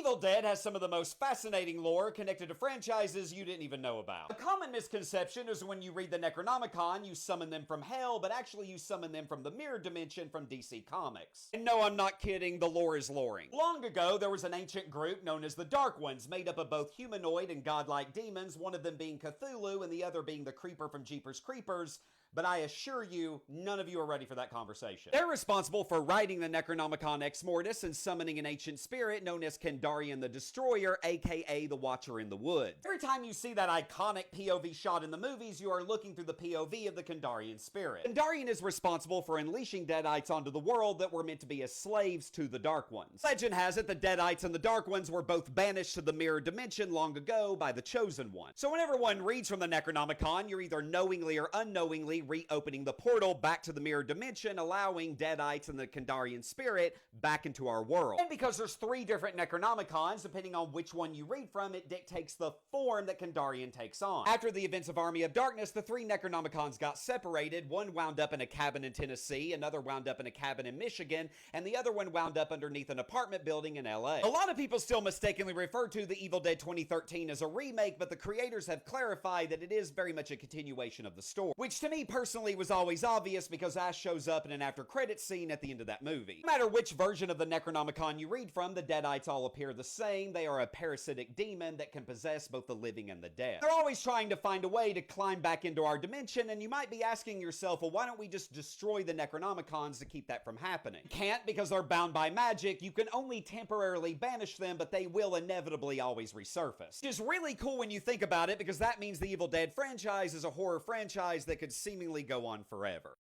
Evil Dead has some of the most fascinating lore connected to franchises you didn't even know about. A common misconception is when you read the Necronomicon, you summon them from hell, but actually you summon them from the mirror dimension from DC Comics. And no, I'm not kidding, the lore is loring. Long ago, there was an ancient group known as the Dark Ones, made up of both humanoid and godlike demons, one of them being Cthulhu and the other being the Creeper from Jeepers Creepers. But I assure you, none of you are ready for that conversation. They're responsible for writing the Necronomicon Ex Mortis and summoning an ancient spirit known as Kandarian the Destroyer, aka the Watcher in the Woods. Every time you see that iconic POV shot in the movies, you are looking through the POV of the Kandarian spirit. Kandarian is responsible for unleashing Deadites onto the world that were meant to be as slaves to the Dark Ones. Legend has it the Deadites and the Dark Ones were both banished to the mirror dimension long ago by the Chosen One. So whenever one reads from the Necronomicon, you're either knowingly or unknowingly reopening the portal back to the mirror dimension, allowing Deadites and the Kandarian spirit back into our world. And because there's 3 different Necronomicons, depending on which one you read from, it dictates the form that Kandarian takes on. After the events of Army of Darkness, the 3 Necronomicons got separated. One wound up in a cabin in Tennessee, another wound up in a cabin in Michigan, and the other one wound up underneath an apartment building in LA. A lot of people still mistakenly refer to the Evil Dead 2013 as a remake, but the creators have clarified that it is very much a continuation of the story, which to me personally was always obvious because Ash shows up in an after credits scene at the end of that movie. No matter which version of the Necronomicon you read from, the Deadites all appear the same. They are a parasitic demon that can possess both the living and the dead. They're always trying to find a way to climb back into our dimension, and you might be asking yourself, well, why don't we just destroy the Necronomicons to keep that from happening? You can't, because they're bound by magic. You can only temporarily banish them, but they will inevitably always resurface. Which is really cool when you think about it, because that means the Evil Dead franchise is a horror franchise that could seemingly go on forever.